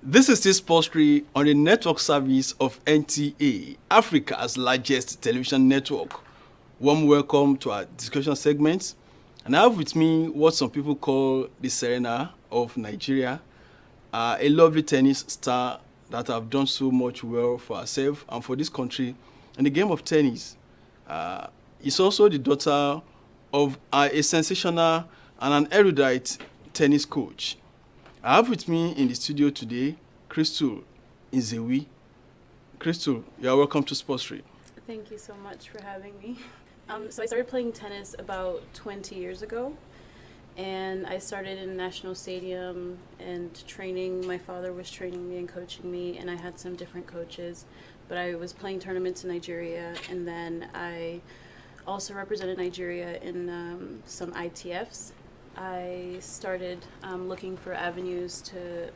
This is the Sportsreel on the network service of NTA, Africa's largest television network. Warm welcome to our discussion segment. And I have with me what some people call the Serena of Nigeria, a lovely tennis star that have done so much well for herself and for this country in the game of tennis. Is also the daughter of a sensational and an erudite tennis coach. I have with me in the studio today Crystal Nzewi. Crystal, you are welcome to Sportsreel. Thank you so much for having me. So I started playing tennis about 20 years ago, and I started in National Stadium and training. My father was training me and coaching me, and I had some different coaches, but I was playing tournaments in Nigeria, and then I also represented Nigeria in some ITFs. I started looking for avenues to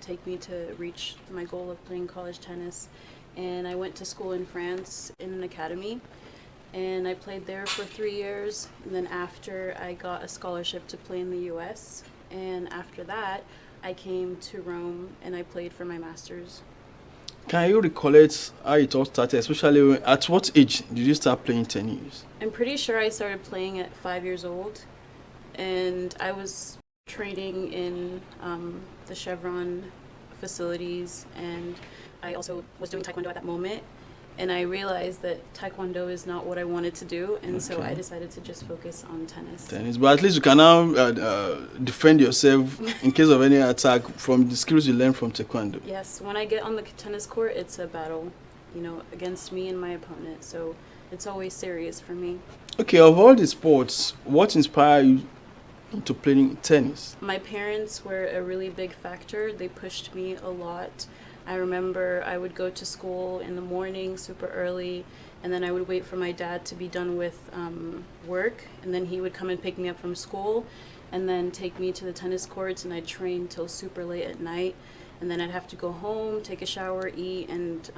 take me to reach my goal of playing college tennis, and I went to school in France in an academy, and I played there for 3 years, and then after I got a scholarship to play in the US, and after that I came to Rome and I played for my master's. Can you recollect how it all started, especially at what age did you start playing tennis? I'm pretty sure I started playing at 5 years old, and I was training in the Chevron facilities, and I also was doing taekwondo at that moment, and I realized that taekwondo is not what I wanted to do, and so I decided to just focus on tennis. But at least you can now defend yourself in case of any attack from the skills you learned from taekwondo. Yes, when I get on the tennis court, it's a battle, against me and my opponent, so it's always serious for me. Okay, of all the sports, what inspired you into playing tennis? My parents were a really big factor. They pushed me a lot. I remember I would go to school in the morning super early, and then I would wait for my dad to be done with work, and then he would come and pick me up from school and then take me to the tennis courts, and I'd train till super late at night, and then I'd have to go home, take a shower, eat, and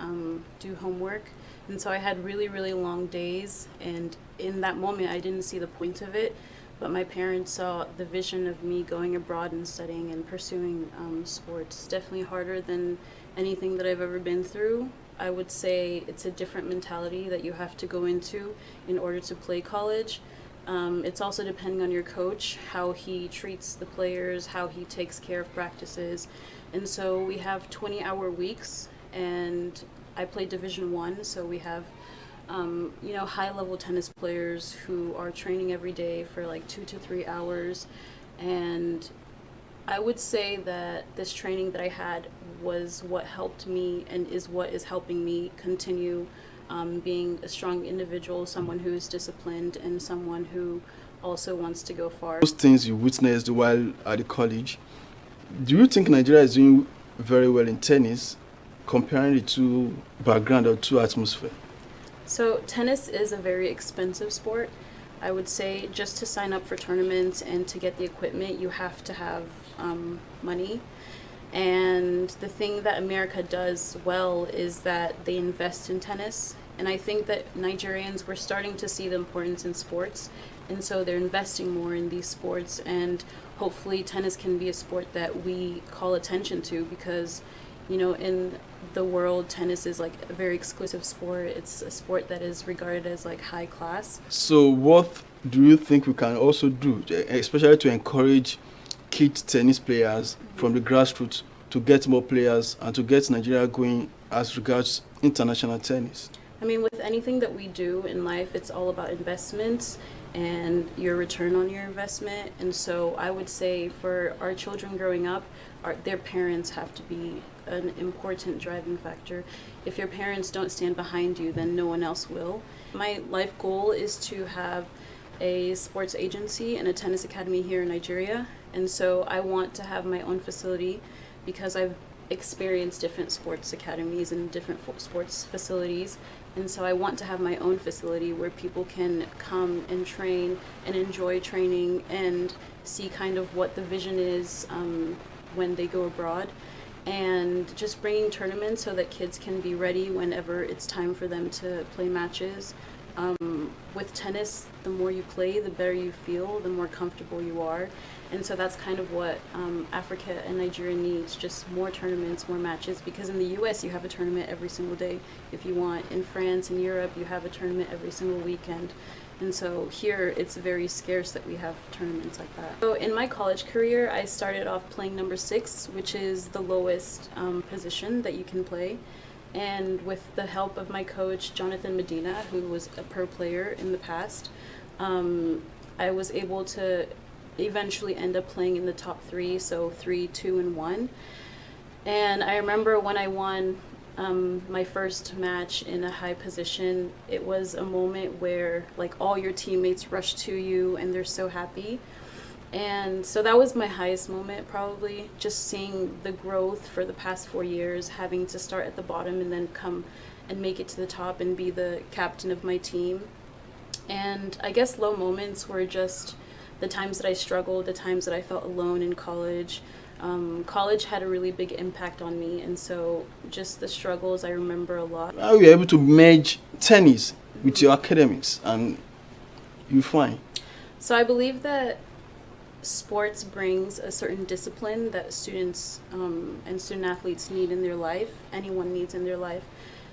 do homework. And so I had really, really long days, and in that moment I didn't see the point of it, but my parents saw the vision of me going abroad and studying and pursuing sports. Definitely harder than anything that I've ever been through. I would say it's a different mentality that you have to go into in order to play college. It's also depending on your coach, how he treats the players, how he takes care of practices. And so we have 20-hour weeks, and I play Division I, so we have high-level tennis players who are training every day for like 2 to 3 hours, and I would say that this training that I had was what helped me and is what is helping me continue being a strong individual, someone who is disciplined, and someone who also wants to go far. Those things you witnessed while at the college, do you think Nigeria is doing very well in tennis, comparing the two background or two atmosphere? So tennis is a very expensive sport. I would say just to sign up for tournaments and to get the equipment, you have to have money. And the thing that America does well is that they invest in tennis. And I think that Nigerians were starting to see the importance in sports, and so they're investing more in these sports. And hopefully tennis can be a sport that we call attention to, because in the world, tennis is like a very exclusive sport. It's a sport that is regarded as like high class. So what do you think we can also do, especially to encourage kid tennis players from the grassroots to get more players and to get Nigeria going as regards international tennis? I mean, with anything that we do in life, it's all about investments and your return on your investment. And so I would say for our children growing up, their parents have to be an important driving factor. If your parents don't stand behind you, then no one else will. My life goal is to have a sports agency and a tennis academy here in Nigeria. And so I want to have my own facility because I've experienced different sports academies and different sports facilities. And so I want to have my own facility where people can come and train and enjoy training and see kind of what the vision is when they go abroad. And just bringing tournaments so that kids can be ready whenever it's time for them to play matches. With tennis, the more you play, the better you feel, the more comfortable you are. And so that's kind of what Africa and Nigeria needs, just more tournaments, more matches, because in the US you have a tournament every single day if you want. In France and Europe you have a tournament every single weekend. And so here it's very scarce that we have tournaments like that. So in my college career, I started off playing number 6, which is the lowest position that you can play. And with the help of my coach, Jonathan Medina, who was a pro player in the past, I was able to eventually end up playing in the top 3, so 3, 2, and 1. And I remember when I won my first match in a high position, it was a moment where like all your teammates rush to you and they're so happy. And so that was my highest moment, probably, just seeing the growth for the past 4 years, having to start at the bottom and then come and make it to the top and be the captain of my team. And I guess low moments were just the times that I struggled, the times that I felt alone in college. College had a really big impact on me, and so just the struggles I remember a lot. How were you able to merge tennis with your academics and you find? So I believe that sports brings a certain discipline that students and student athletes need in their life, anyone needs in their life.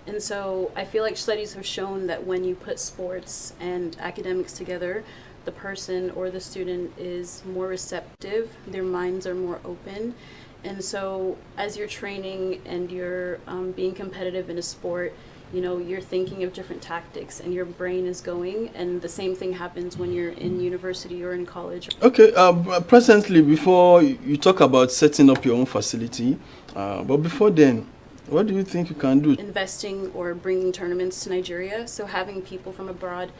And so I feel like studies have shown that when you put sports and academics together, the person or the student is more receptive, their minds are more open. And so as you're training and you're being competitive in a sport, you know, you're thinking of different tactics and your brain is going, and the same thing happens when you're in university or in college. Okay, presently, before you talk about setting up your own facility, but before then, what do you think you can do? Investing or bringing tournaments to Nigeria, so having people from abroad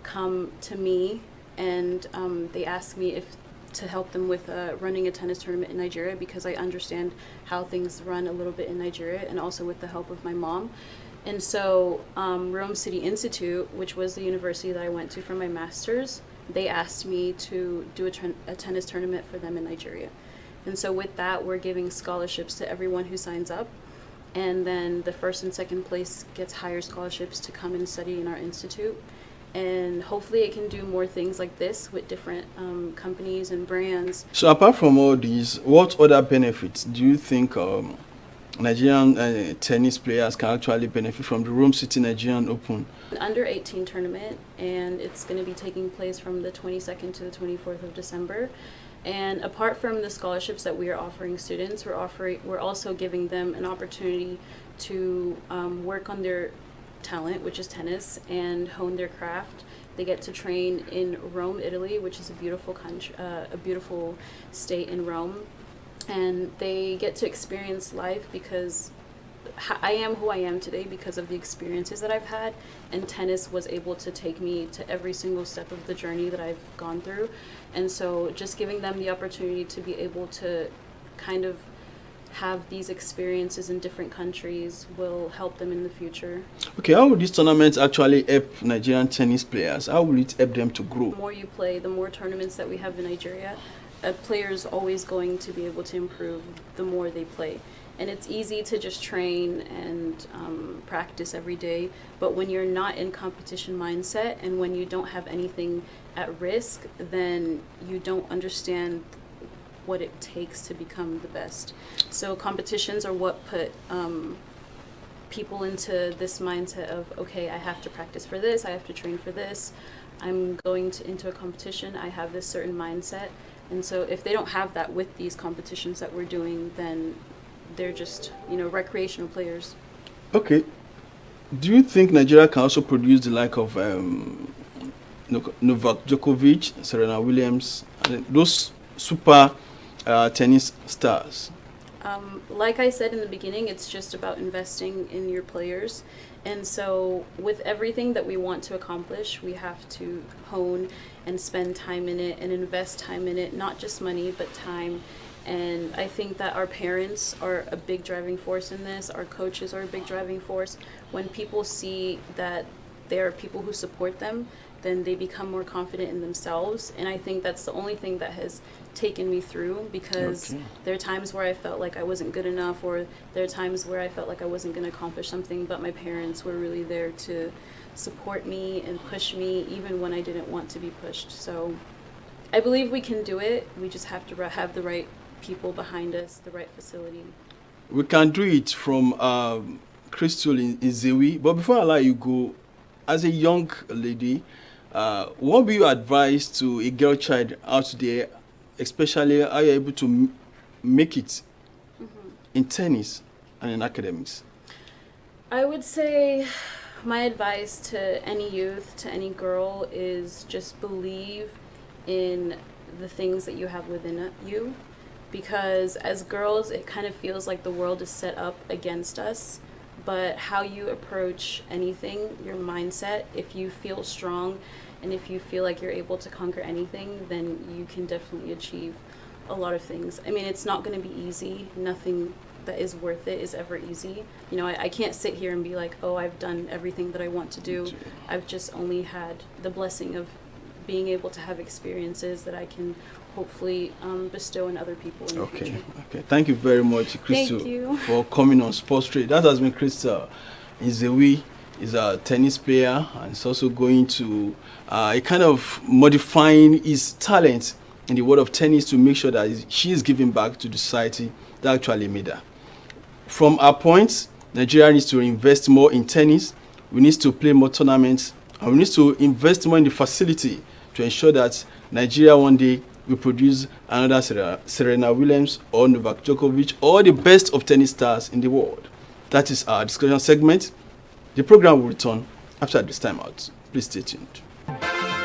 come to me and they ask me if to help them with running a tennis tournament in Nigeria, because I understand how things run a little bit in Nigeria, and also with the help of my mom. And so Rome City Institute, which was the university that I went to for my master's, they asked me to do a tennis tournament for them in Nigeria. And so with that, we're giving scholarships to everyone who signs up. And then the first and second place gets higher scholarships to come and study in our institute. And hopefully it can do more things like this with different companies and brands. So apart from all these, what other benefits do you think Nigerian tennis players can actually benefit from the Rome City Nigerian Open? An under 18 tournament, and it's going to be taking place from the 22nd to the 24th of December. And apart from the scholarships that we are offering students, we're also giving them an opportunity to work on their talent, which is tennis, and hone their craft. They get to train in Rome, Italy, which is a beautiful country, a beautiful state in Rome. And they get to experience life, because I am who I am today because of the experiences that I've had, and tennis was able to take me to every single step of the journey that I've gone through. And so just giving them the opportunity to be able to kind of have these experiences in different countries will help them in the future. Okay, how will this tournament actually help Nigerian tennis players? How will it help them to grow? The more you play, the more tournaments that we have in Nigeria, a player is always going to be able to improve the more they play. And it's easy to just train and practice every day, but when you're not in competition mindset and when you don't have anything at risk, then you don't understand what it takes to become the best. So competitions are what put people into this mindset of, okay, I have to practice for this, I have to train for this, I'm going into a competition, I have this certain mindset. And so if they don't have that with these competitions that we're doing, then they're just, you know, recreational players. Okay. Do you think Nigeria can also produce the like of Novak Djokovic, Serena Williams, and those super tennis stars? Like I said in the beginning, it's just about investing in your players. And so with everything that we want to accomplish, we have to hone and spend time in it and invest time in it, not just money, but time. And I think that our parents are a big driving force in this. Our coaches are a big driving force. When people see that there are people who support them, then they become more confident in themselves. And I think that's the only thing that has taken me through, because there are times where I felt like I wasn't good enough, or there are times where I felt like I wasn't going to accomplish something, but my parents were really there to support me and push me even when I didn't want to be pushed. So I believe we can do it. We just have to have the right people behind us, the right facility. We can do it from Crystal in Nzewi. But before I let you go, as a young lady, what would be your advice to a girl child out there, especially how you're able to make it in tennis and in academics? I would say my advice to any youth, to any girl, is just believe in the things that you have within you. Because as girls, it kind of feels like the world is set up against us. But how you approach anything, your mindset, if you feel strong and if you feel like you're able to conquer anything, then you can definitely achieve a lot of things. I mean, it's not going to be easy. Nothing that is worth it is ever easy. You know, I can't sit here and be like, oh, I've done everything that I want to do. I've just only had the blessing of being able to have experiences that I can hopefully bestow on other people in the future. Okay. Thank you very much, Crystal, Thank you for coming on Sportsreel. That has been Crystal Nzewi. Is a tennis player, and is also going to a kind of modifying his talent in the world of tennis to make sure that she is giving back to the society that actually made her. From our point, Nigeria needs to invest more in tennis. We need to play more tournaments, and we need to invest more in the facility to ensure that Nigeria one day will produce another Serena Williams or Novak Djokovic or the best of tennis stars in the world. That is our discussion segment. The program will return after this time out. Please stay tuned.